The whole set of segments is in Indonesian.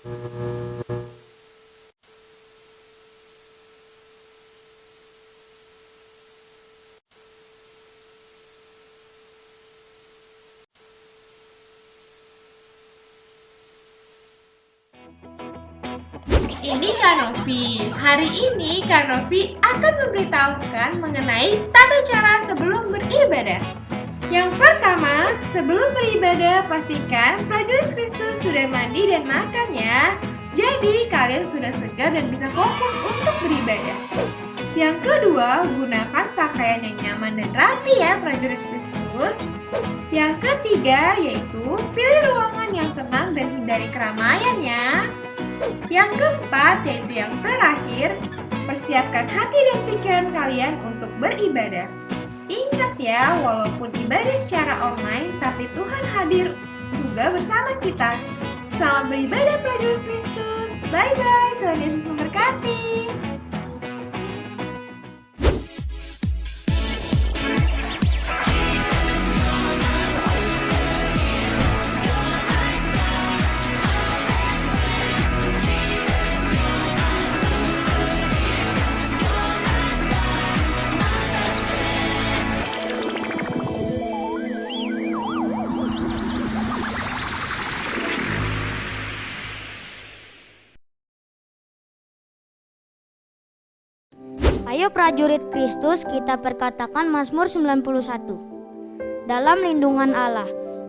Ini Kak Novi. Hari ini Kak Novi akan memberitahukan mengenai tata cara sebelum beribadah. Yang pertama, sebelum beribadah pastikan prajurit Kristus sudah mandi dan makan ya. Jadi kalian sudah segar dan bisa fokus untuk beribadah. Yang kedua, gunakan pakaian yang nyaman dan rapi ya prajurit Kristus. Yang ketiga yaitu pilih ruangan yang tenang dan hindari keramaian ya. Yang keempat, yaitu yang terakhir, persiapkan hati dan pikiran kalian untuk beribadah. Ingat ya, walaupun ibadah secara online, tapi Tuhan hadir juga bersama kita. Selamat beribadah prajurit Kristus. Bye-bye, Tuhan Yesus memberkati. Ayo prajurit Kristus, kita perkatakan Mazmur 91. Dalam lindungan Allah,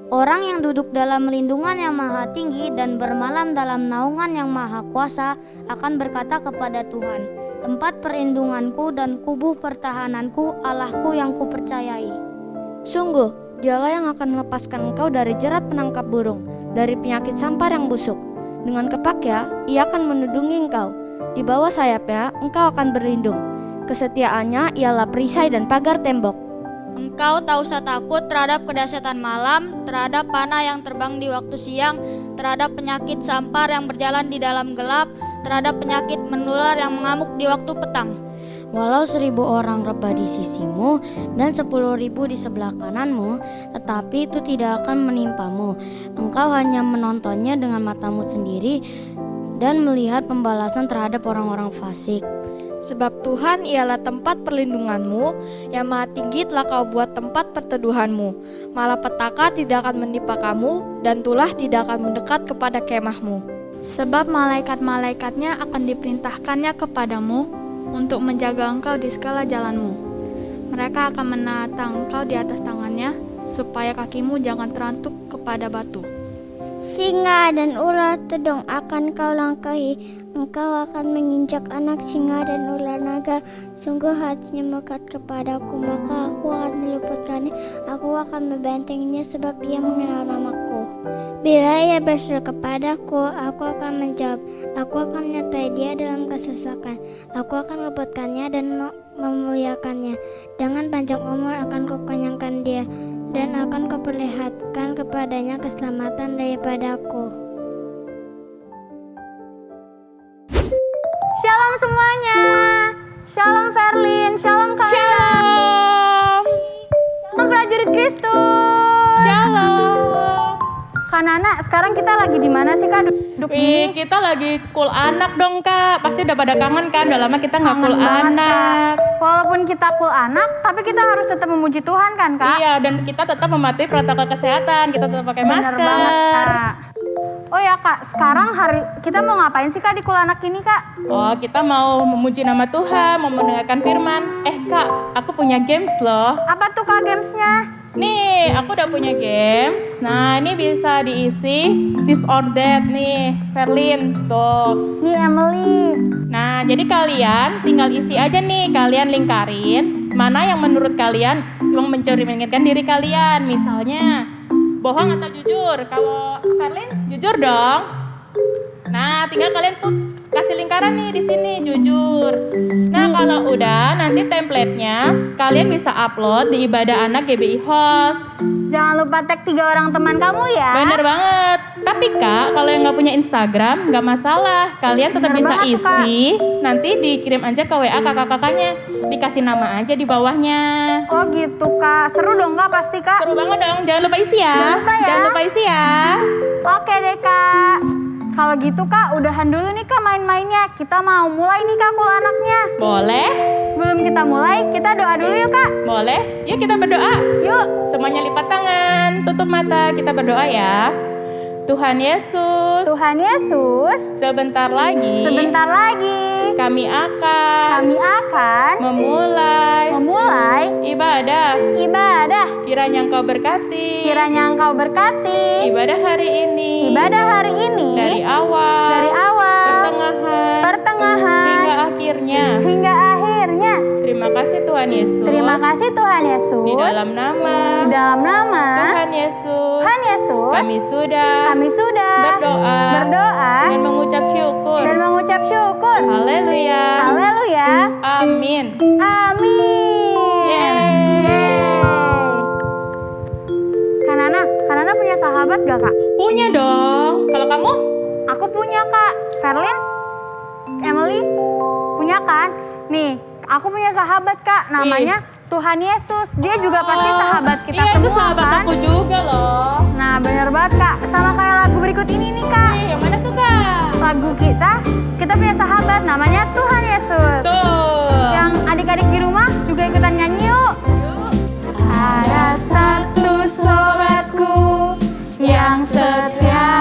orang yang duduk dalam lindungan yang maha tinggi dan bermalam dalam naungan yang maha kuasa akan berkata kepada Tuhan, tempat perlindunganku dan kubu pertahananku, Allahku yang kupercayai. Sungguh, Dialah yang akan melepaskan engkau dari jerat penangkap burung, dari penyakit sampar yang busuk. Dengan kepaknya, Ia akan melindungi engkau. Di bawah sayapnya, engkau akan berlindung. Kesetiaannya ialah perisai dan pagar tembok. Engkau tak usah takut terhadap kedahsyatan malam, terhadap panah yang terbang di waktu siang, terhadap penyakit sampar yang berjalan di dalam gelap, terhadap penyakit menular yang mengamuk di waktu petang. Walau 1.000 orang rebah di sisimu dan 10.000 di sebelah kananmu, tetapi itu tidak akan menimpamu. Engkau hanya menontonnya dengan matamu sendiri dan melihat pembalasan terhadap orang-orang fasik. Sebab Tuhan ialah tempat perlindunganmu, yang maha tinggi telah kau buat tempat perteduhanmu. Malapetaka tidak akan menimpa kamu, dan tulah tidak akan mendekat kepada kemahmu. Sebab malaikat-malaikatnya akan diperintahkannya kepadamu untuk menjaga engkau di segala jalanmu. Mereka akan menata engkau di atas tangannya, supaya kakimu jangan terantuk kepada batu. Singa dan ular tedong akan kau langkahi. Engkau akan menginjak anak singa dan ular naga. Sungguh hatinya melekat kepadaku, maka aku akan meluputkannya. Aku akan membentenginya sebab ia mengenal namaku. Bila ia berseru kepadaku, aku akan menjawab. Aku akan menyertai dia dalam kesesakan. Aku akan meluputkannya dan memuliakannya. Dengan panjang umur akan kukenyangkan dia, dan akan kuperlihatkan kepadanya keselamatan daripadaku. Shalom semuanya. Shalom Verlin, shalom Kak Lena. Shalom. Shalom prajurit Kristus. Shalom. Kak Nana, sekarang kita lagi di mana sih Kak? Duduk Wih, gini. kita lagi cool anak dong Kak. Pasti udah pada kangen kan, udah lama kita nggak cool Kangen banget, anak. Kak. Walaupun kita cool anak, tapi kita harus tetap memuji Tuhan kan Kak? Iya, dan kita tetap mematuhi protokol kesehatan. Kita tetap pakai Bener masker. banget Kak. Oh ya Kak, sekarang kita mau ngapain sih Kak di cool anak ini Kak? Oh, kita mau memuji nama Tuhan, mau mendengarkan firman. Kak, aku punya games loh. Apa tuh Kak gamesnya? Nih, aku udah punya games. Nah, ini bisa diisi this or that nih, Verlin. Tuh. Nih Emily. Nah, jadi kalian tinggal isi aja nih, kalian lingkarin mana yang menurut kalian yang mencerminkan diri kalian. Misalnya, bohong atau jujur. Kalau Verlin, jujur dong. Nah, tinggal kalian kasih lingkaran nih di sini, jujur. Nah, kalau udah, nanti template-nya kalian bisa upload di Ibadah Anak GBI Host. Jangan lupa tag 3 orang teman kamu ya. Bener banget. Tapi Kak, kalau yang nggak punya Instagram, nggak masalah. Kalian tetap Bener bisa banget tuh, isi. Nanti dikirim aja ke WA kakak-kakaknya. Dikasih nama aja di bawahnya. Oh gitu Kak, seru dong Kak pasti Kak. Seru banget dong. Jangan lupa isi ya. Jangan lupa ya. Jangan lupa isi ya. Oke deh Kak. Kalau Kalau gitu Kak, udahan dulu nih Kak main-mainnya. Kita mau mulai nih Kak kul anaknya. Boleh? Sebelum kita mulai, kita doa dulu yuk Kak. Boleh? Yuk kita berdoa. Yuk. Semuanya lipat tangan, tutup mata, kita berdoa ya. Tuhan Yesus, Tuhan Yesus, sebentar lagi kami akan memulai ibadah. Kiranya Engkau berkati ibadah hari ini dari awal, pertengahan hingga akhirnya. Terima kasih Tuhan Yesus. Di dalam nama Tuhan Yesus, kami sudah berdoa dan mengucap syukur. Haleluya. Amin. Kanana punya sahabat gak Kak? Punya dong. Kalau kamu? Aku punya Kak. Verlin? Emily? Punya kan? Nih, aku punya sahabat Kak. Namanya Tuhan Yesus. Dia juga pasti sahabat kita iya, semua itu sahabat kan? aku juga loh. Nah, bener banget Kak. Sama kayak lagu berikut ini nih Kak. Yang mana tuh Kak? Lagu kita punya sahabat namanya Tuhan Yesus. Tuh. Yang adik-adik di rumah juga ikutan nyanyi yuk. Ada satu sobatku yang setia,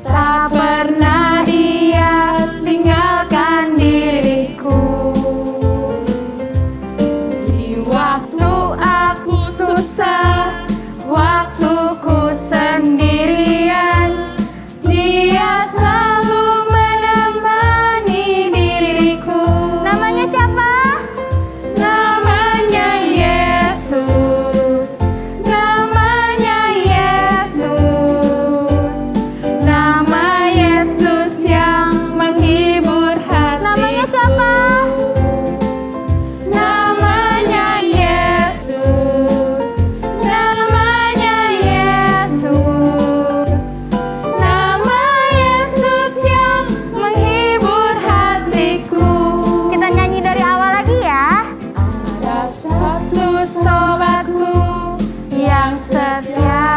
tak pernah dia tinggalkan diriku. Di waktu aku susah, waktuku sendirian, dia selalu menemani diriku. Namanya siapa? Namanya Yesus. Namanya Yesus. Nama Yesus yang menghibur hati. Namanya siapa? Namanya Yesus. Namanya Yesus. Nama Yesus yang menghibur hatiku. Kita nyanyi dari awal lagi ya. Ada satu sobatku yang setia,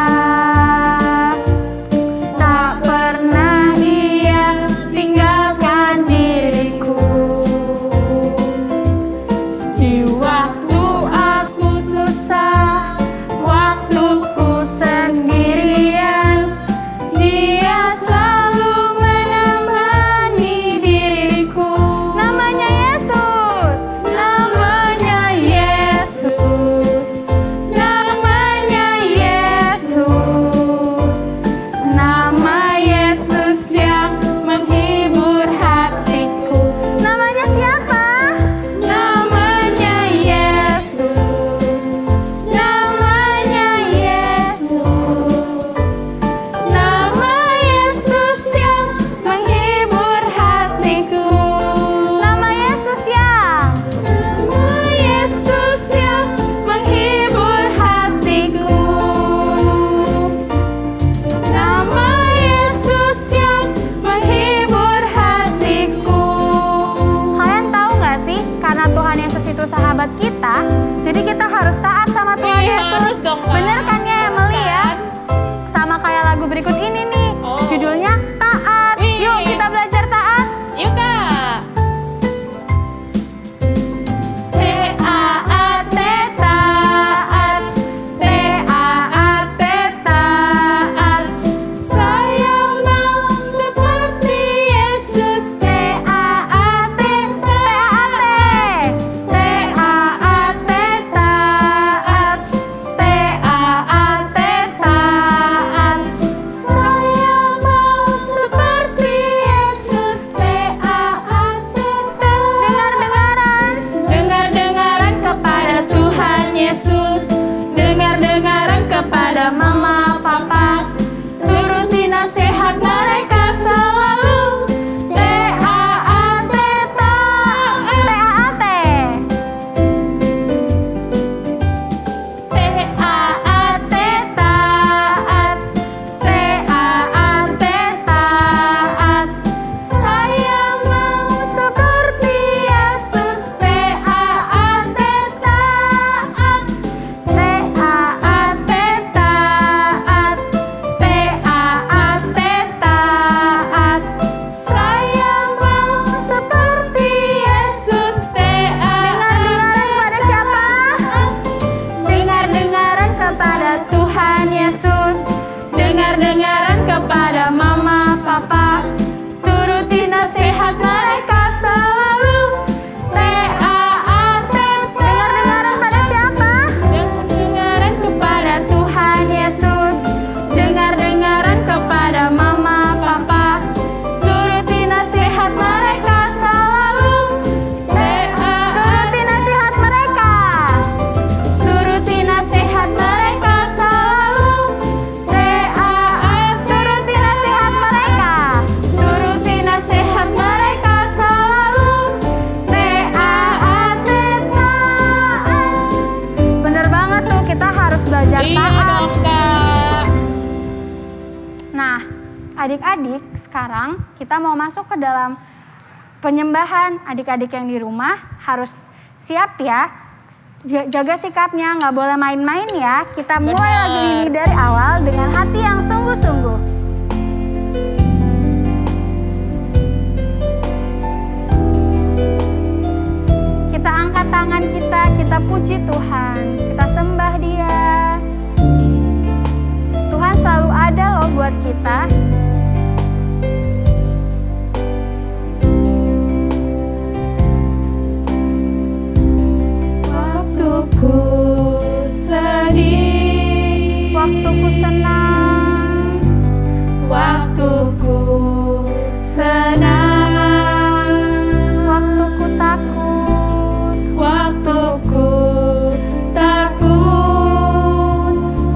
tak pernah dia tinggalkan diriku. Di waktu aku susah, waktuku sendirian, dia selalu menemani diriku. Namanya Yesus. Namanya Yesus. Namanya Yesus. Nama Yesus yang menghibur hatiku. Namanya siapa? Namanya Yesus. Namanya Yesus. Nama Yesus yang menghibur hatiku. Nama Yesus yang menghibur hatiku. Nama Yesus yang menghibur hatiku. Kalian tahu nggak sih, karena Tuhan Yesus itu sahabat kita, jadi kita harus taat sama Tuhan Iya, Yesus. harus dong, Kak. Bener kan ya Emily ya? Sama kayak lagu berikut ini nih, judulnya Taat. Wih. Yuk kita belajar taat. Yuk Kak. Taat, taat, taat. Saya mau seperti Yesus. Taat, taat, taat, taat. Tuhan Yesus. Dengar-dengaran kepada mama, papa, turuti nasihat mereka selalu. T-A-A-T. Dengar-dengaran pada siapa? Dengar-dengaran kepada Tuhan Yesus. Dengar-dengaran kepada mama, papa, turuti nasihat mereka selalu. Turuti nasihat mereka. Turuti nasihat mereka selalu. T-A-A-T. Turuti nasihat mereka. Turuti nasihat mereka selalu. T-A-A-T. Taat. Bener banget tuh, kita harus belajar Iya taat. dong, Kak. Nah, adik-adik, sekarang kita mau masuk ke dalam penyembahan. Adik-adik yang di rumah harus siap ya. Jaga sikapnya, nggak boleh main-main ya. Kita mulai Benar. lagi ini dari awal dengan hati yang sungguh-sungguh. Kita angkat tangan kita puji Tuhan, kita sembah Dia. Tuhan selalu ada loh buat kita. Waktuku sedih, Waktuku senang, waktuku senang, waktuku takut, waktuku takut.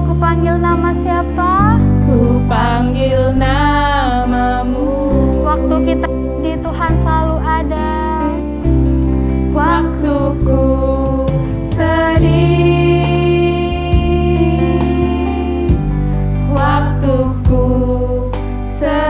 ku panggil nama siapa? Ku panggil namamu. Waktu kita di Tuhan selalu ada. Waktuku sedih, waktuku sedih.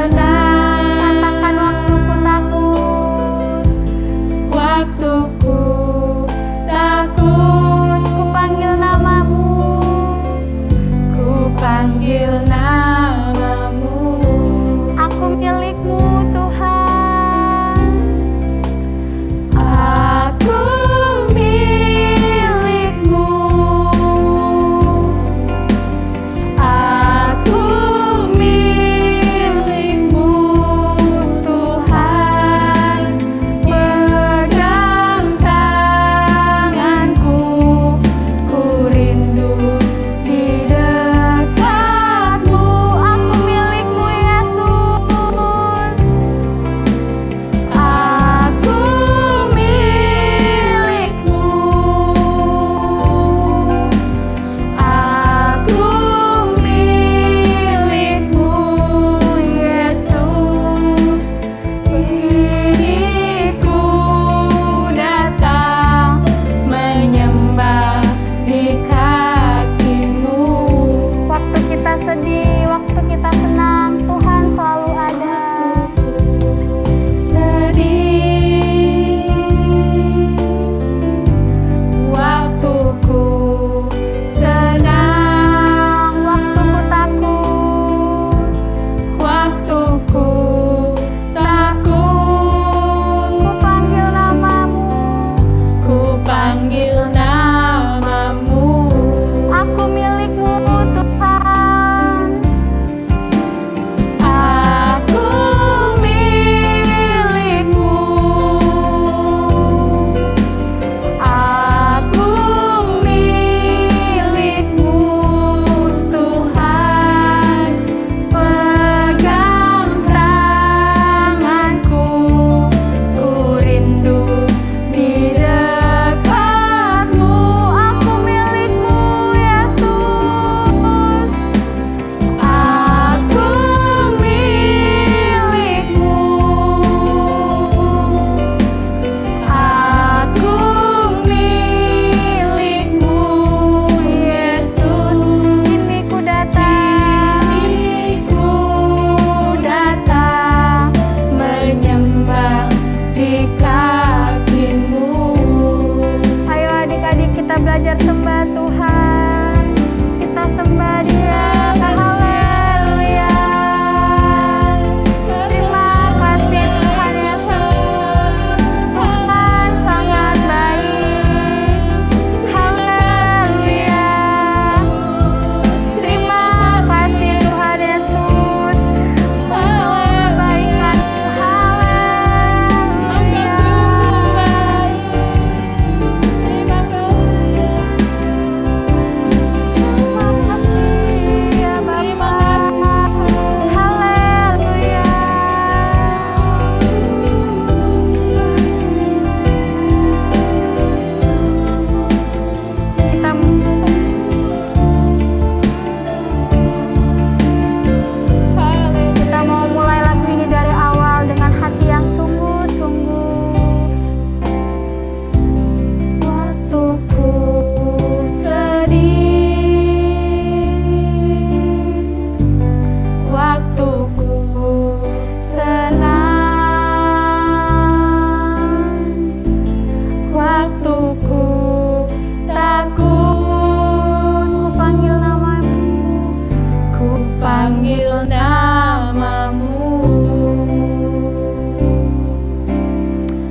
panggil namamu.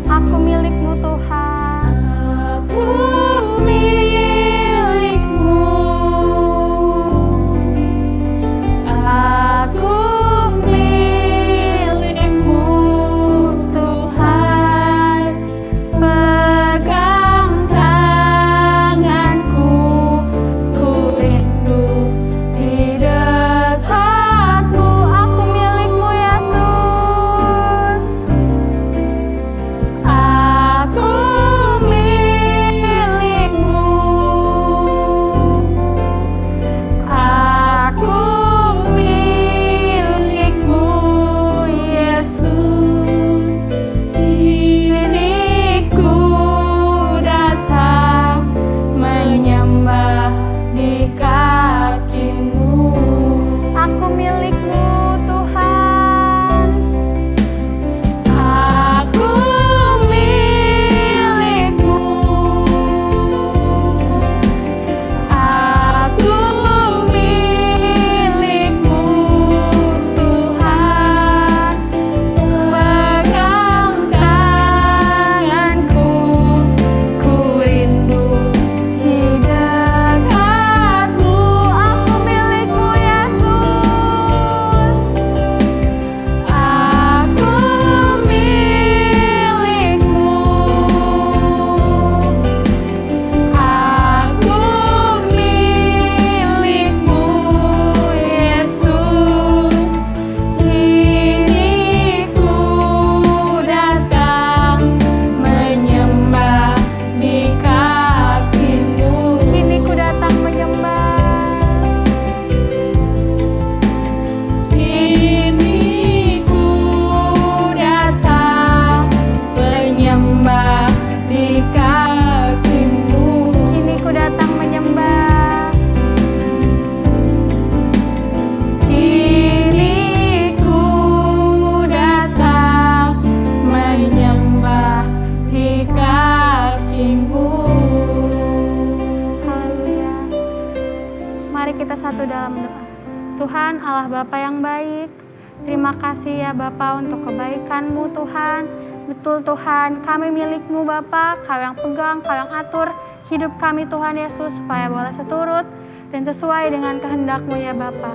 Aku milik-Mu Tuhan. Aku milik-Mu. Aku milik-Mu Tuhan. Pegang tanganku, ku rindu di dekatmu. Aku milik-Mu Yesus. Aku milik-Mu. Aku milik-Mu Yesus. Kini ku datang menyembah di kaki-Mu. Aku milik-Mu Tuhan. Aku milik-Mu. Aku milik-Mu Tuhan. Pegang tanganku, ku rindu di dekatmu. Aku milik-Mu Yesus. Aku milik-Mu. Aku milik-Mu Yesus. Kini ku datang menyembah di kaki-Mu. Kini ku datang menyembah. Kini ku datang menyembah di kaki-Mu. Kini ku datang menyembah. Kini ku datang menyembah di kaki-Mu. Haleluya. Mari kita satu dalam doa. Tuhan Allah Bapa yang baik, terima kasih ya Bapa untuk kebaikan-Mu Tuhan. Betul Tuhan, kami milik-Mu Bapa, Kau yang pegang, Kau yang atur hidup kami Tuhan Yesus, supaya boleh seturut dan sesuai dengan kehendak-Mu ya Bapa.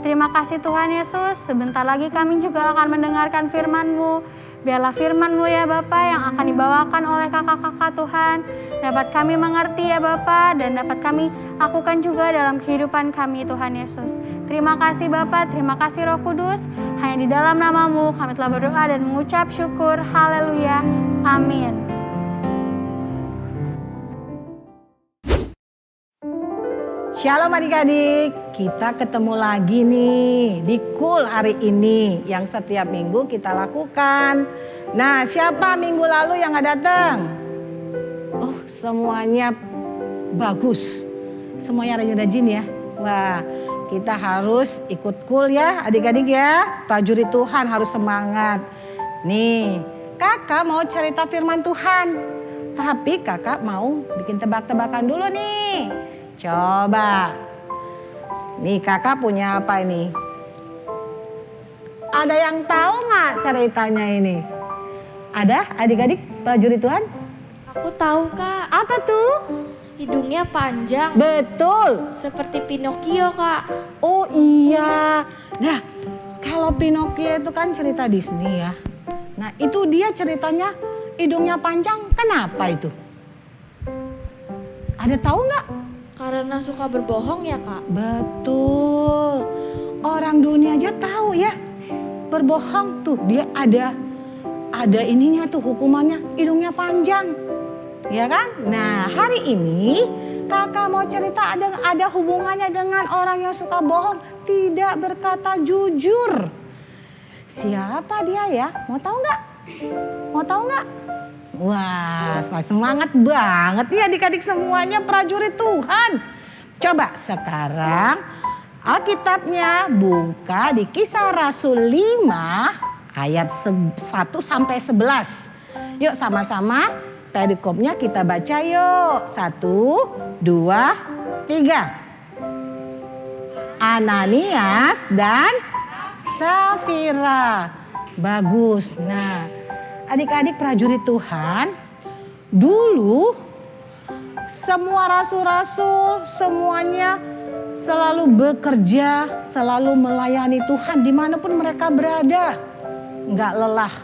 Terima kasih Tuhan Yesus, sebentar lagi kami juga akan mendengarkan firman-Mu. Biarlah firman-Mu ya Bapa yang akan dibawakan oleh kakak-kakak Tuhan, dapat kami mengerti ya Bapa, dan dapat kami lakukan juga dalam kehidupan kami Tuhan Yesus. Terima kasih Bapa, terima kasih Roh Kudus, hanya di dalam nama-Mu kami telah berdoa dan mengucap syukur. Haleluya, amin. Shalom adik-adik, kita ketemu lagi nih di Cool hari ini yang setiap minggu kita lakukan. Nah, siapa minggu lalu yang gak datang? Oh, semuanya bagus. Semuanya rajin-rajin ya. Wah, kita harus ikut Cool ya adik-adik ya. Prajurit Tuhan harus semangat. Nih, kakak mau cerita firman Tuhan. Tapi kakak mau bikin tebak-tebakan dulu nih. Coba. Nih kakak punya apa ini? Ada yang tahu nggak ceritanya ini? Ada adik-adik prajurit Tuhan? Aku tahu Kak, Apa tuh? hidungnya panjang Betul. seperti Pinocchio Kak. Oh iya. Nah kalau Pinocchio itu kan cerita Disney ya. Nah itu dia ceritanya hidungnya panjang. Kenapa itu? Ada tahu nggak? Karena suka berbohong ya Kak. Betul. Orang dunia aja tahu ya. Berbohong tuh dia ada ininya tuh hukumannya, hidungnya panjang. Ya kan? Nah, hari ini kakak mau cerita ada hubungannya dengan orang yang suka bohong, tidak berkata jujur. Siapa dia ya? Mau tahu nggak? Mau tahu nggak? Wah, semangat banget nih adik-adik semuanya prajurit Tuhan. Coba sekarang Alkitabnya buka di Kisah Rasul 5 ayat 1 sampai 11. Yuk sama-sama perikopnya kita baca yuk. 1, 2, 3. Ananias dan Safira. Bagus. Nah, adik-adik prajurit Tuhan, dulu semua rasul-rasul semuanya selalu bekerja, selalu melayani Tuhan dimanapun mereka berada. Nggak lelah.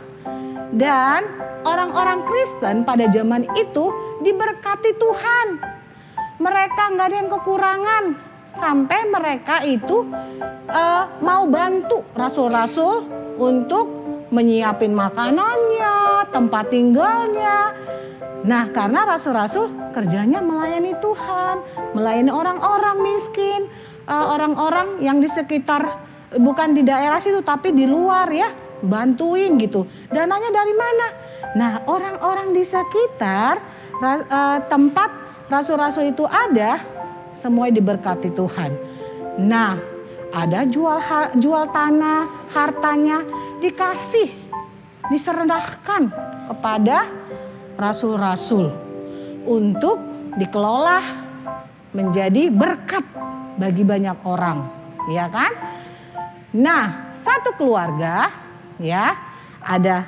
Dan orang-orang Kristen pada zaman itu diberkati Tuhan. Mereka nggak ada yang kekurangan. Sampai mereka itu mau bantu rasul-rasul untuk menyiapin makanannya, tempat tinggalnya. Nah, karena rasul-rasul kerjanya melayani Tuhan, melayani orang-orang miskin, orang-orang yang di sekitar, bukan di daerah situ tapi di luar ya, bantuin gitu. Dananya dari mana? Nah, orang-orang di sekitar tempat rasul-rasul itu ada, semuanya diberkati Tuhan. Nah, ada jual tanah, hartanya dikasih, diserahkan kepada rasul-rasul untuk dikelola menjadi berkat bagi banyak orang, ya kan? Nah, satu keluarga ya, ada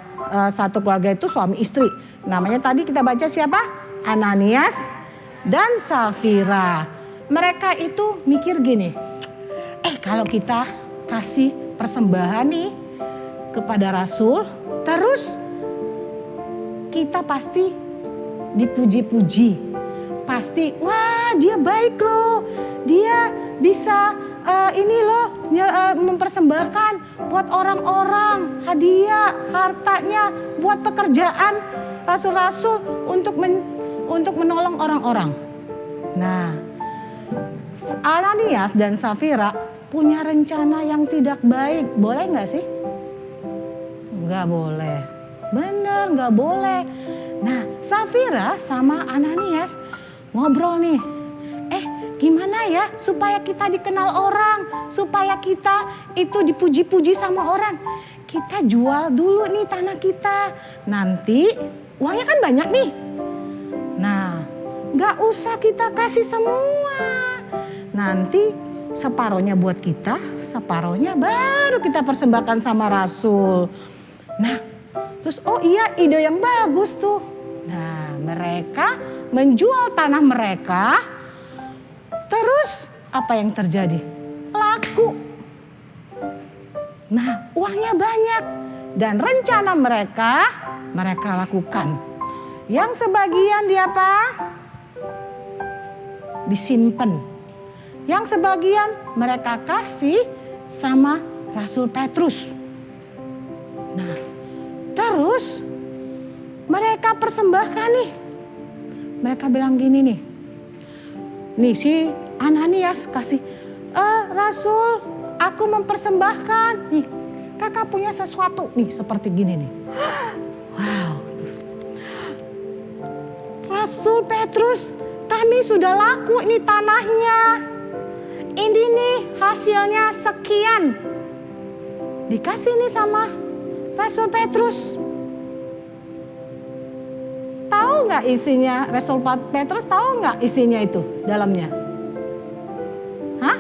satu keluarga itu suami istri. Namanya tadi kita baca siapa? Ananias dan Safira. Mereka itu mikir gini, kalau kita kasih persembahan nih kepada rasul, terus kita pasti dipuji-puji. Pasti, wah dia baik loh, dia bisa mempersembahkan buat orang-orang, hadiah, hartanya, buat pekerjaan rasul-rasul untuk menolong orang-orang. Nah, Ananias dan Safira punya rencana yang tidak baik. Boleh gak sih? Gak boleh. Bener, gak boleh. Nah, Safira sama Ananias ngobrol nih. Gimana ya supaya kita dikenal orang, supaya kita itu dipuji-puji sama orang. Kita jual dulu nih tanah kita. Nanti uangnya kan banyak nih. Nah, gak usah kita kasih semua. Nanti separohnya buat kita, separohnya baru kita persembahkan sama rasul. Nah, terus iya ide yang bagus tuh. Nah, mereka menjual tanah mereka. Terus apa yang terjadi? Laku. Nah, uangnya banyak. Dan rencana mereka lakukan. Yang sebagian disimpan. Yang sebagian mereka kasih sama Rasul Petrus. Nah, terus mereka persembahkan nih. Mereka bilang gini nih. Nih si Ananias kasih, Rasul aku mempersembahkan. Nih kakak punya sesuatu nih seperti gini nih. Wow. Rasul Petrus, kami sudah laku ini tanahnya. Ini nih hasilnya sekian. Dikasih nih sama Rasul Petrus. Tahu nggak isinya? Rasul Petrus tahu nggak isinya itu dalamnya? Hah?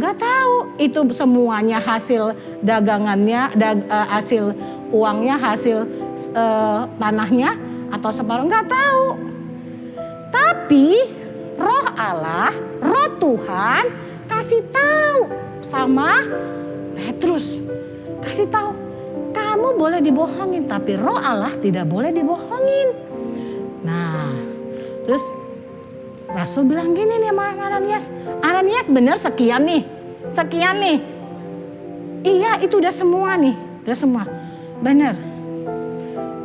Nggak tahu. Itu semuanya hasil dagangannya, hasil uangnya, hasil tanahnya atau separuh, nggak tahu. Tapi Roh Allah, Roh Tuhan kasih tahu sama Petrus. Kasih tahu, kamu boleh dibohongin tapi Roh Allah tidak boleh dibohongin. Nah, terus Rasul bilang gini nih sama Ananias. Ananias bener sekian nih. Sekian nih. Iya itu udah semua nih. Udah semua. Bener.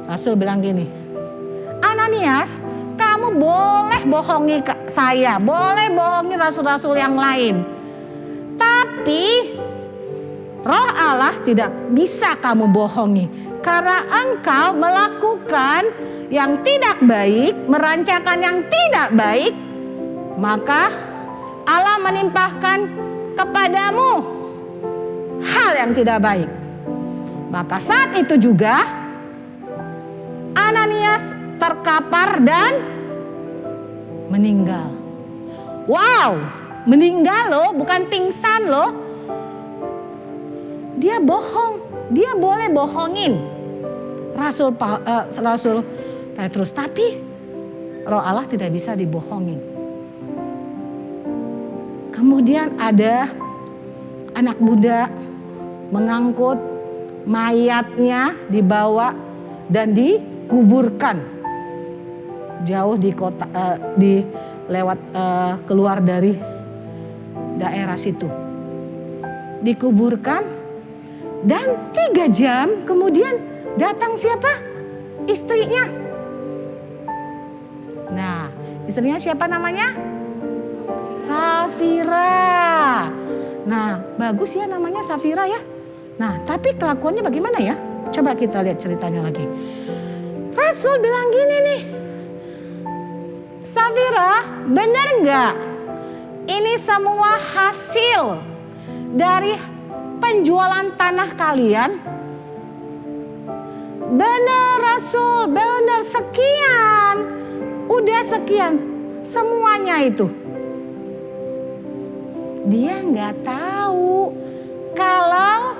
Rasul bilang gini. Ananias, kamu boleh bohongi saya, boleh bohongi rasul-rasul yang lain. Tapi Roh Allah tidak bisa kamu bohongi. Karena engkau melakukan yang tidak baik, merancangkan yang tidak baik, maka Allah menimpahkan kepadamu hal yang tidak baik. Maka saat itu juga Ananias terkapar dan meninggal. Wow, meninggal loh, bukan pingsan loh. Dia bohong, dia boleh bohongin Rasul Petrus, tapi Roh Allah tidak bisa dibohongin. Kemudian ada anak muda mengangkut mayatnya, dibawa dan dikuburkan jauh di kota, keluar dari daerah situ. Dikuburkan dan 3 jam kemudian datang siapa? Istrinya. Nah, istrinya siapa namanya? Safira. Nah, bagus ya namanya Safira ya. Nah, tapi kelakuannya bagaimana ya? Coba kita lihat ceritanya lagi. Rasul bilang gini nih, Safira, benar nggak? Ini semua hasil dari penjualan tanah kalian? Benar Rasul, benar, sekian. Udah sekian, semuanya itu. Dia nggak tahu kalau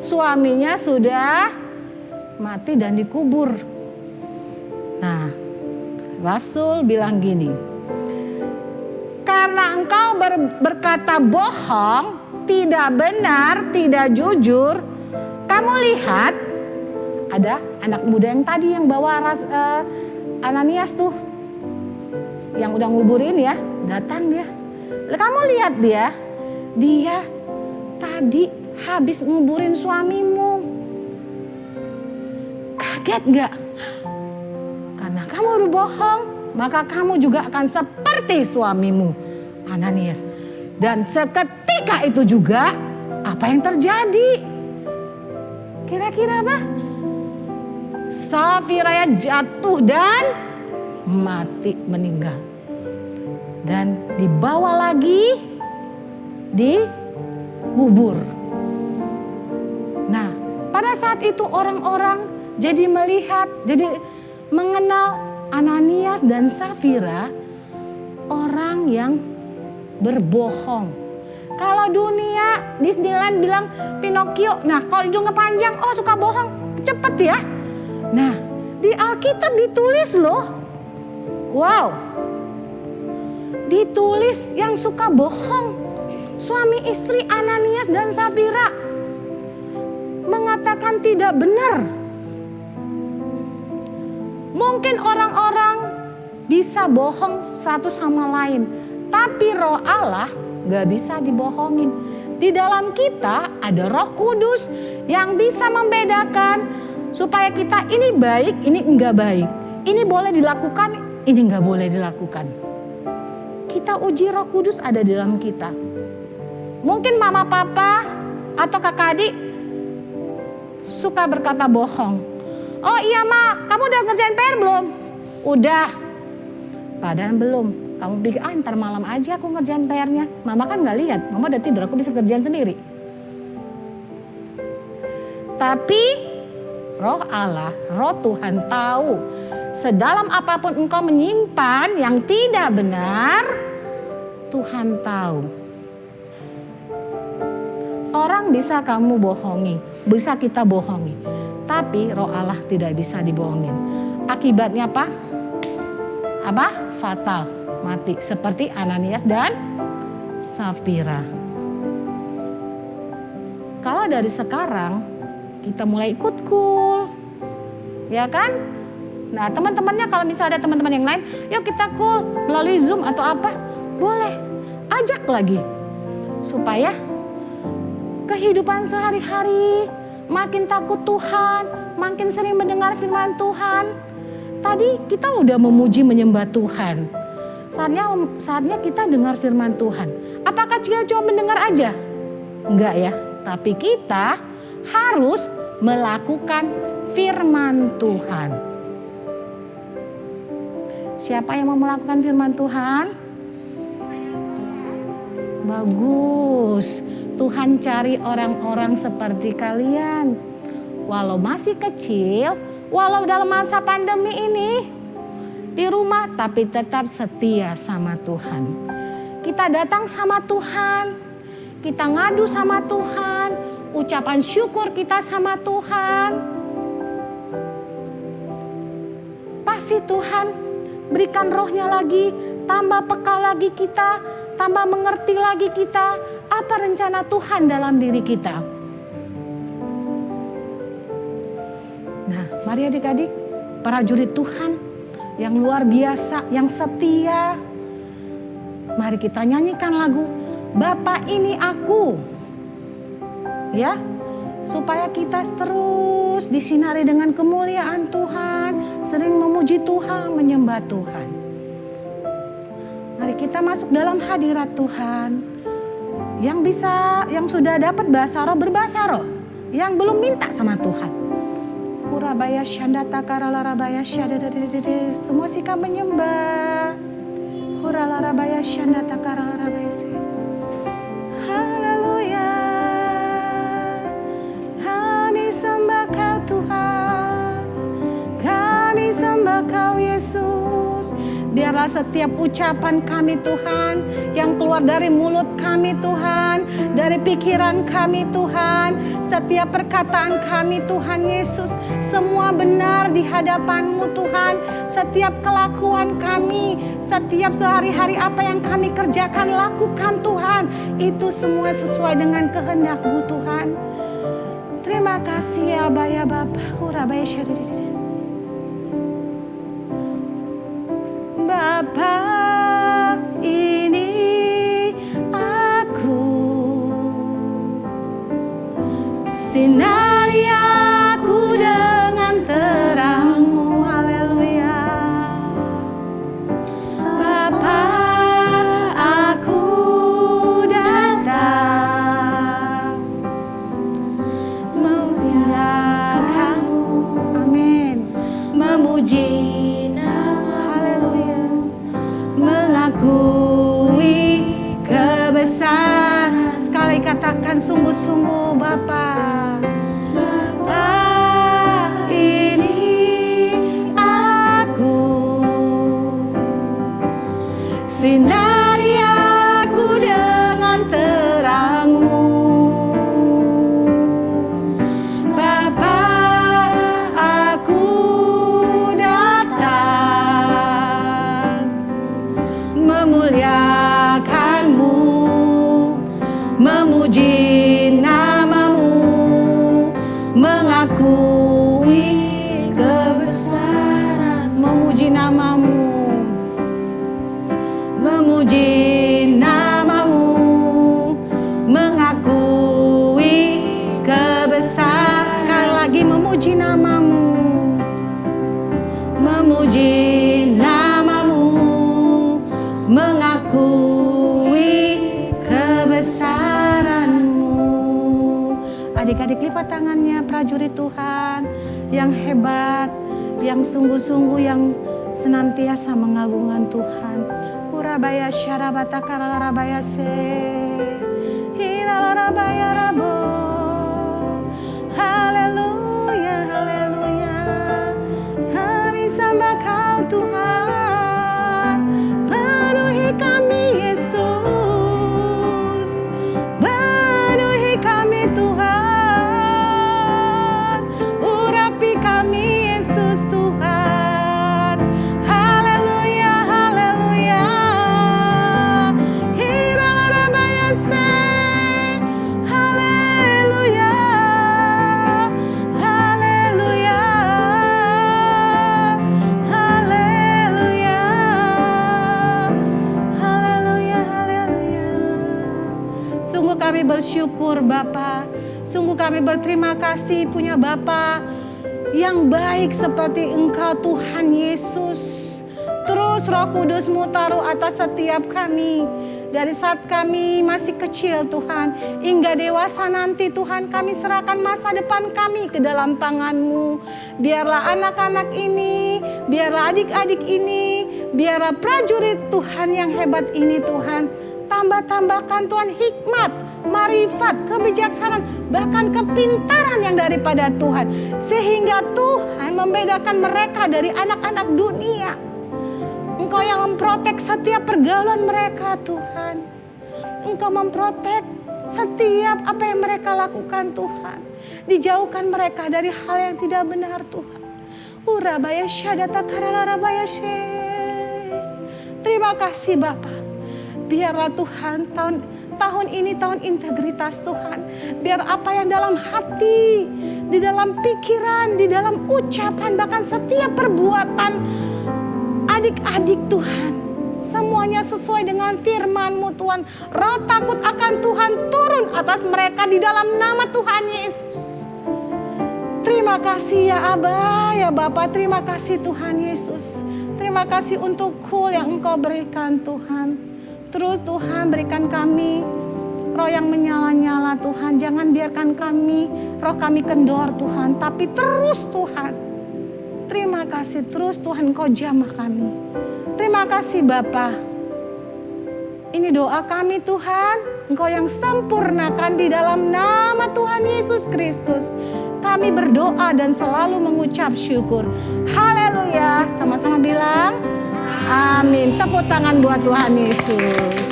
suaminya sudah mati dan dikubur. Nah, Rasul bilang gini, karena engkau berkata bohong, tidak benar, tidak jujur. Kamu lihat, ada anak muda yang tadi yang bawa Ananias tuh, yang udah nguburin ya, datang dia. Kamu lihat dia tadi habis nguburin suamimu. Kaget gak? Karena kamu berbohong, maka kamu juga akan seperti suamimu, Ananias. Dan seketika itu juga, apa yang terjadi? Kira-kira apa? Safira jatuh dan mati, meninggal. Dan dibawa lagi, dikubur. Nah, pada saat itu orang-orang jadi melihat, jadi mengenal Ananias dan Safira, orang yang berbohong. Kalau dunia Disneyland bilang Pinocchio, nah kalau hidungnya panjang, oh suka bohong, cepet ya. Nah, di Alkitab ditulis loh, wow, ditulis yang suka bohong. Suami istri Ananias dan Safira mengatakan tidak benar. Mungkin orang-orang bisa bohong satu sama lain, tapi Roh Allah gak bisa dibohongin. Di dalam kita ada Roh Kudus yang bisa membedakan supaya kita ini baik, ini enggak baik. Ini boleh dilakukan, ini enggak boleh dilakukan. Kita uji Roh Kudus ada di dalam kita. Mungkin mama papa atau kakak adik suka berkata bohong. Oh iya ma, kamu udah ngerjain PR belum? Udah. Padahal belum. Kamu pikir ntar malam aja aku ngerjain PR-nya. Mama kan gak lihat, mama udah tidur, aku bisa kerjain sendiri. Tapi Roh Allah, Roh Tuhan tahu sedalam apapun engkau menyimpan yang tidak benar, Tuhan tahu. Orang bisa kamu bohongi, bisa kita bohongi, tapi Roh Allah tidak bisa dibohongin. Akibatnya apa? Apa? Fatal, mati. Seperti Ananias dan Safira. Kalau dari sekarang kita mulai ikut cool, ya kan? Nah teman-temannya kalau misalnya ada teman-teman yang lain, yuk kita cool melalui Zoom atau apa, boleh. Ajak lagi supaya kehidupan sehari-hari makin takut Tuhan, makin sering mendengar firman Tuhan. Tadi kita udah memuji menyembah Tuhan. Saatnya kita dengar firman Tuhan. Apakah kita cuma mendengar aja? Enggak ya, tapi kita harus melakukan firman Tuhan. Siapa yang mau melakukan firman Tuhan? Bagus. Tuhan cari orang-orang seperti kalian. Walau masih kecil, walau dalam masa pandemi ini di rumah, tapi tetap setia sama Tuhan. Kita kita datang sama Tuhan, kita ngadu sama Tuhan, ucapan syukur kita sama Tuhan, pasti Tuhan berikan rohnya lagi, tambah peka lagi kita, tambah mengerti lagi kita apa rencana Tuhan dalam diri kita. Nah, mari adik-adik, prajurit Tuhan yang luar biasa, yang setia, mari kita nyanyikan lagu Bapa ini aku, ya, supaya kita terus disinari dengan kemuliaan Tuhan, sering memuji Tuhan, menyembah Tuhan. Mari kita masuk dalam hadirat Tuhan. Yang sudah dapat bahasa roh berbahasa roh, yang belum minta sama Tuhan. Kurabaya syandata karalarabaya syadadadadadada, semua sikap menyembah. Huralarabaya syandata karalarabaya se. Haleluya. Kami sembah Kau Tuhan, kami sembah Kau Yesus. Biarlah setiap ucapan kami Tuhan, yang keluar dari mulut kami Tuhan, dari pikiran kami Tuhan, setiap perkataan kami Tuhan Yesus, semua benar di hadapan-Mu Tuhan. Setiap kelakuan kami, setiap sehari-hari apa yang kami kerjakan, lakukan Tuhan, itu semua sesuai dengan kehendak-Mu Tuhan. Terima kasih ya Baya Bapa. Hurabaya syadadadada. Bapa ini aku, sinari aku dengan terang-Mu. Haleluya. Bapa, aku datang memuliakan-Mu. Amin. Memuji mengakui kebesaran. Sekali katakan sungguh-sungguh Bapa. Bapa ini aku, sinari aku dengan terang-Mu. Bapa, aku datang memuliakan-Mu, memuji nama-Mu, mengakui kebesaran. Memuji nama-Mu, memuji nama-Mu, mengakui kebesaran. Sekali lagi memuji nama-Mu, memuji nama-Mu, mengakui kebesaran-Mu. Adik-adik lipat tangannya, prajurit Tuhan yang hebat, yang sungguh-sungguh, yang senantiasa mengagungkan Tuhan. Kurabaya syarabata karalarabaya se, hiralarabaya rabo. Haleluya, haleluya. Kami sembah Kau Tuhan, penuhi kami Yesus, penuhi kami Tuhan, urapi kami Yesus Tuhan. Haleluya, haleluya. Hiralarabaya se, haleluya, haleluya, haleluya, haleluya, haleluya. Sungguh kami bersyukur Bapa, sungguh kami berterima kasih punya Bapa yang baik seperti Engkau Tuhan Yesus. Terus Roh Kudus-Mu taruh atas setiap kami. Dari saat kami masih kecil Tuhan, hingga dewasa nanti Tuhan, kami serahkan masa depan kami ke dalam tangan-Mu. Biarlah anak-anak ini, biarlah adik-adik ini, biarlah prajurit Tuhan yang hebat ini Tuhan, tambah-tambahkan Tuhan hikmat, marifat, kebijaksanaan, bahkan kepintaran yang daripada Tuhan. Sehingga Tuhan membedakan mereka dari anak-anak dunia. Engkau yang memprotek setiap pergaulan mereka Tuhan. Engkau memprotek setiap apa yang mereka lakukan Tuhan. Dijauhkan mereka dari hal yang tidak benar Tuhan. Urabaya syadata karalarabaya she. Terima kasih Bapa. Biarlah Tuhan tahun ini tahun integritas Tuhan. Biar apa yang dalam hati, di dalam pikiran, di dalam ucapan, bahkan setiap perbuatan adik-adik Tuhan, semuanya sesuai dengan firman-Mu Tuhan. Roh takut akan Tuhan turun atas mereka di dalam nama Tuhan Yesus. Terima kasih ya Aba, ya Bapa. Terima kasih Tuhan Yesus. Terima kasih untuk kul yang Engkau berikan Tuhan. Terus Tuhan berikan kami roh yang menyala-nyala Tuhan. Jangan biarkan roh kami kendor Tuhan. Tapi terus Tuhan. Terima kasih terus Tuhan Engkau jamah kami. Terima kasih Bapa. Ini doa kami Tuhan. Engkau yang sempurnakan di dalam nama Tuhan Yesus Kristus. Kami berdoa dan selalu mengucap syukur. Haleluya. Sama-sama bilang amin. Tepuk tangan buat Tuhan Yesus.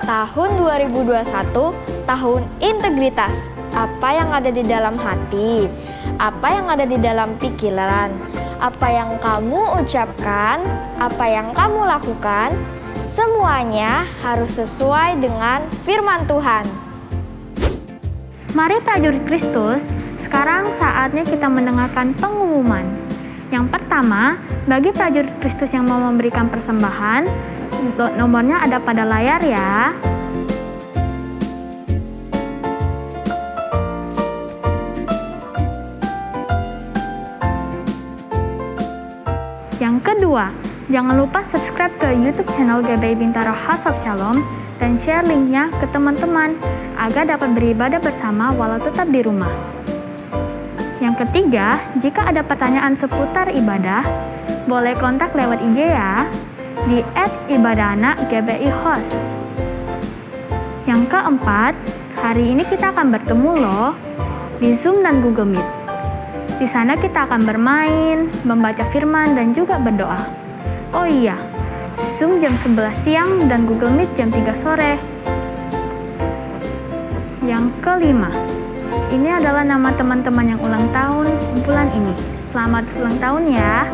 Tahun 2021, tahun integritas. Apa yang ada di dalam hati, apa yang ada di dalam pikiran, apa yang kamu ucapkan, apa yang kamu lakukan, semuanya harus sesuai dengan firman Tuhan. Mari prajurit Kristus, sekarang saatnya kita mendengarkan pengumuman. Yang pertama, bagi prajurit Kristus yang mau memberikan persembahan, nomornya ada pada layar ya. Yang kedua, jangan lupa subscribe ke YouTube channel GBI Bintaro House of Shalom dan share linknya ke teman-teman agar dapat beribadah bersama walau tetap di rumah. Yang ketiga, jika ada pertanyaan seputar ibadah, boleh kontak lewat IG ya, di @ibadahanak_GBI_host. Yang keempat, hari ini kita akan bertemu loh di Zoom dan Google Meet. Di sana kita akan bermain, membaca firman, dan juga berdoa. Oh iya, Zoom jam 11 siang dan Google Meet jam 3 sore. Yang kelima, ini adalah nama teman-teman yang ulang tahun bulan ini. Selamat ulang tahun ya.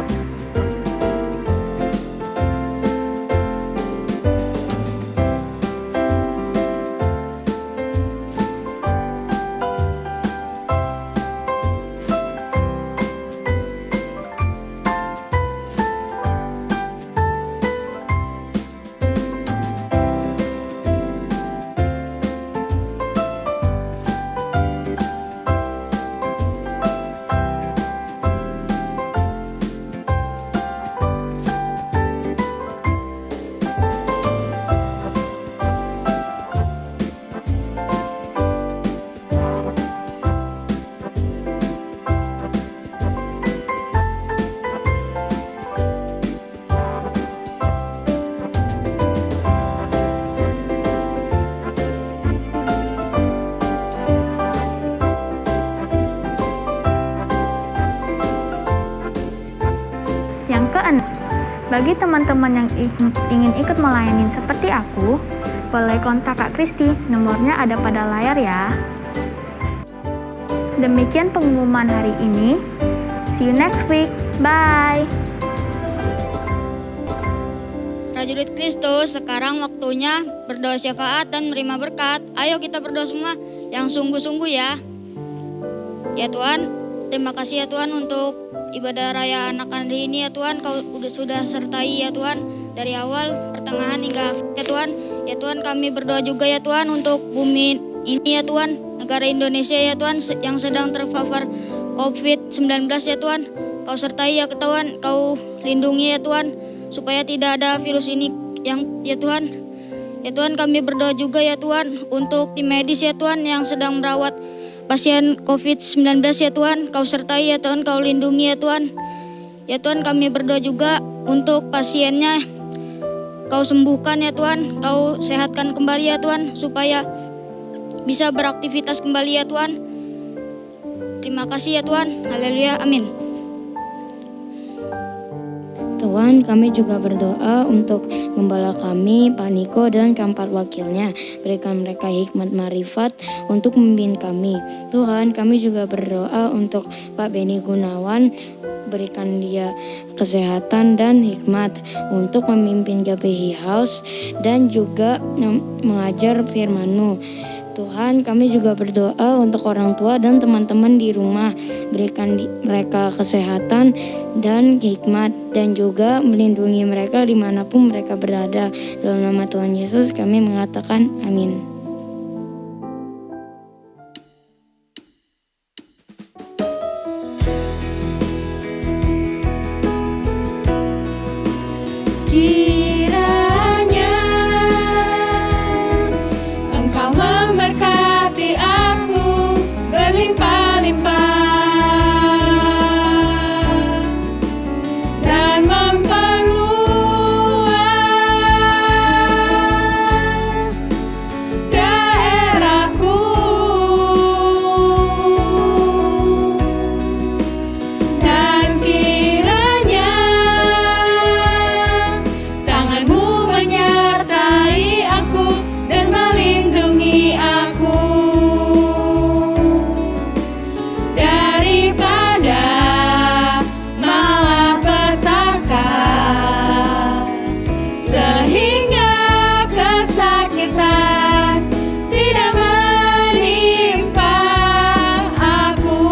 Yang keenam, bagi teman-teman yang ingin ikut melayani seperti aku, boleh kontak Kak Kristi, nomornya ada pada layar ya. Demikian pengumuman hari ini. See you next week. Bye. Prajurit Kristus, sekarang waktunya berdoa syafaat dan menerima berkat. Ayo kita berdoa semua yang sungguh-sungguh ya. Ya Tuhan, terima kasih ya Tuhan untuk ibadah raya anak hari ini ya Tuhan. Kau sudah sertai ya Tuhan dari awal, pertengahan hingga ya Tuhan. Ya Tuhan, kami berdoa juga ya Tuhan untuk bumi ini ya Tuhan, negara Indonesia ya Tuhan yang sedang terpapar COVID-19 ya Tuhan. Kau sertai ya Tuhan, Kau lindungi ya Tuhan, supaya tidak ada virus ini yang ya Tuhan. Ya Tuhan, kami berdoa juga ya Tuhan untuk tim medis ya Tuhan yang sedang merawat pasien COVID-19 ya Tuhan. Kau sertai ya Tuhan, Kau lindungi ya Tuhan. Ya Tuhan, kami berdoa juga untuk pasiennya, Kau sembuhkan ya Tuhan, Kau sehatkan kembali ya Tuhan, supaya bisa beraktivitas kembali ya Tuhan. Terima kasih ya Tuhan. Haleluya, amin. Tuhan, kami juga berdoa untuk gembala kami, Pak Niko dan keempat wakilnya. Berikan mereka hikmat marifat untuk memimpin kami. Tuhan, kami juga berdoa untuk Pak Beni Gunawan. Berikan dia kesehatan dan hikmat untuk memimpin GPI House dan juga mengajar firman-Mu. Tuhan, kami juga berdoa untuk orang tua dan teman-teman di rumah. Berikan mereka kesehatan dan hikmat dan juga melindungi mereka dimanapun mereka berada. Dalam nama Tuhan Yesus kami mengatakan amin. Kiranya Engkau memberkati aku berlimpah-limpah dan memperluas daerahku, dan kiranya tangan-Mu menyertai aku dan melindungi aku daripada malapetaka, sehingga kesakitan tidak menimpa aku.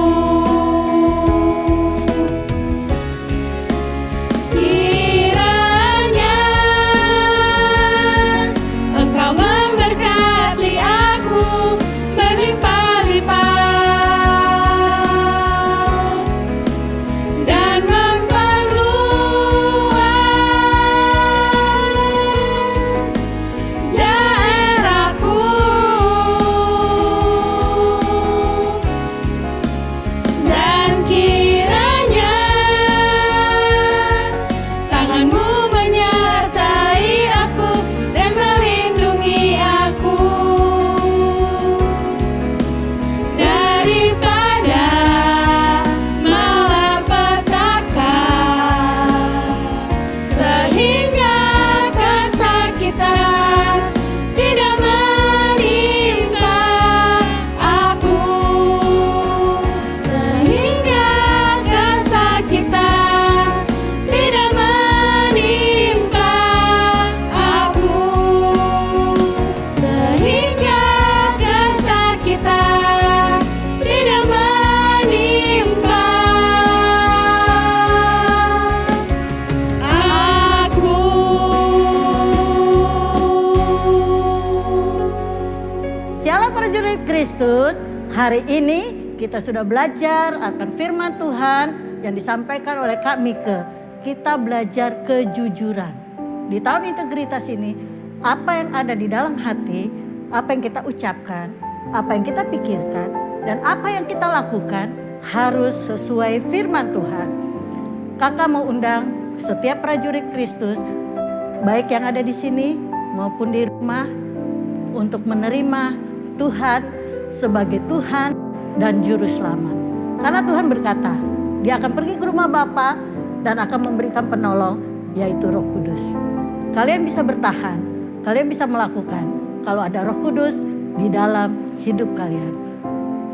Kiranya Engkau memberkati aku berlimpah-limpah dan memperluas daerahku, dan kiranya tangan-Mu menyertai aku dan melindungi aku daripada malapetaka, sehingga kesakitan tidak menimpa aku, sehingga kesakitan tidak menimpa aku, sehingga kesakitan tidak menimpa aku. Shalom prajurit Kristus. Hari ini kita sudah belajar akan firman Tuhan yang disampaikan oleh Kak Mike. Kita belajar kejujuran. Di tahun integritas ini, apa yang ada di dalam hati, apa yang kita ucapkan, apa yang kita pikirkan, dan apa yang kita lakukan harus sesuai firman Tuhan. Kakak mau undang setiap prajurit Kristus, baik yang ada di sini maupun di rumah, untuk menerima Tuhan sebagai Tuhan dan Juru Selamat. Karena Tuhan berkata, Dia akan pergi ke rumah Bapa dan akan memberikan penolong, yaitu Roh Kudus. Kalian bisa bertahan, kalian bisa melakukan kalau ada Roh Kudus di dalam hidup kalian.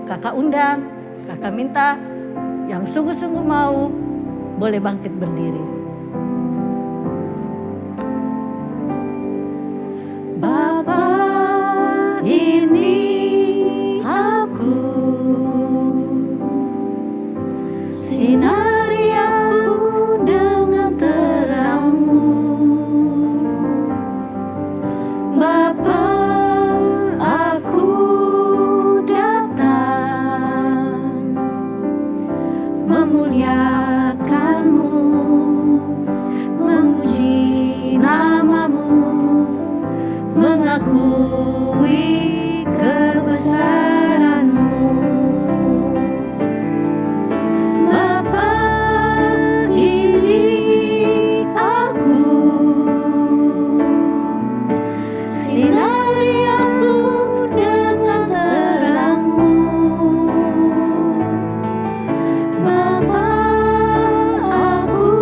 Kakak undang, kakak minta yang sungguh-sungguh mau boleh bangkit berdiri. Bapa, ini aku, sinari aku dengan terang-Mu. Bapa, aku datang memuliakan-Mu, memuji nama-Mu, mengakui kebesaran-Mu. Bapa, ini aku, sinari aku dengan terang-Mu. Bapa, aku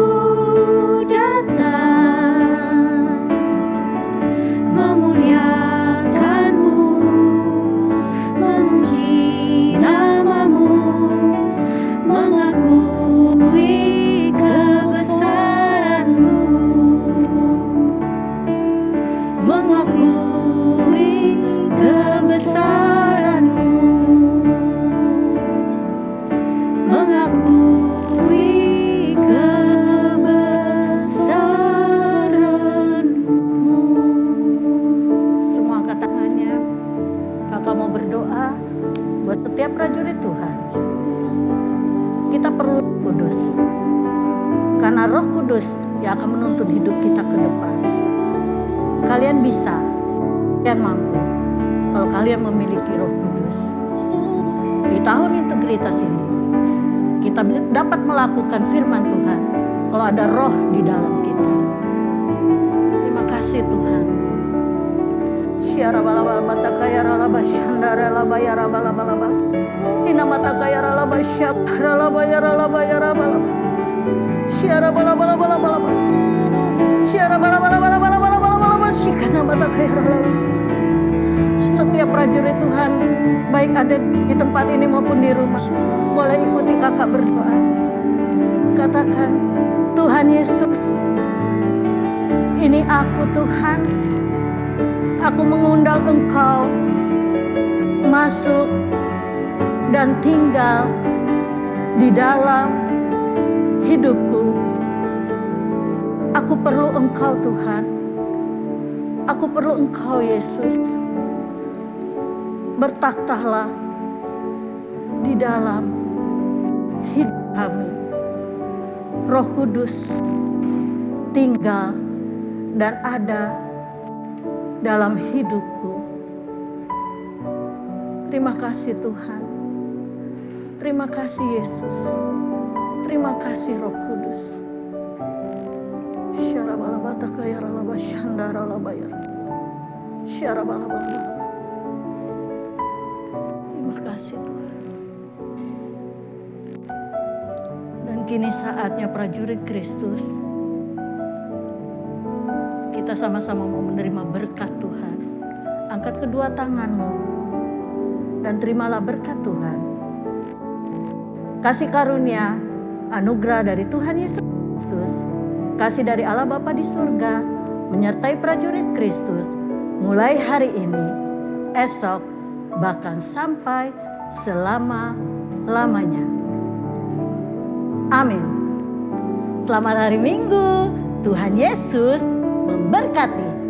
bisa, kalian mampu kalau kalian memiliki Roh Kudus. Di tahun integritas ini kita dapat melakukan firman Tuhan kalau ada roh di dalam kita. Terima kasih Tuhan. Syara balaba matakaya ralaba shandara laba ya raba laba. Ina matakaya ralaba syara laba ya ralaba ya raba. Syara balaba laba laba. Syara balaba laba laba laba syikana matakaya ralaba. Setiap prajurit Tuhan, baik ada di tempat ini maupun di rumah, boleh ikuti kakak berdoa. Katakan, Tuhan Yesus, ini aku Tuhan. Aku mengundang Engkau masuk dan tinggal di dalam hidupku. Aku perlu Engkau Tuhan. Aku perlu Engkau Yesus. Bertakhtalah di dalam hidup kami. Roh Kudus tinggal dan ada dalam hidupku. Terima kasih Tuhan. Terima kasih Yesus. Terima kasih Roh Kudus. Syarabalabatabayaralaba shandaralayar. Syarabalabala. Terima kasih Tuhan. Dan kini saatnya prajurit Kristus, kita sama-sama mau menerima berkat Tuhan. Angkat kedua tanganmu dan terimalah berkat Tuhan. Kasih karunia, anugerah dari Tuhan Yesus Kristus, kasih dari Allah Bapa di surga, menyertai prajurit Kristus, mulai hari ini, esok, bahkan sampai selama-lamanya. Amin. Selamat hari Minggu, Tuhan Yesus memberkati.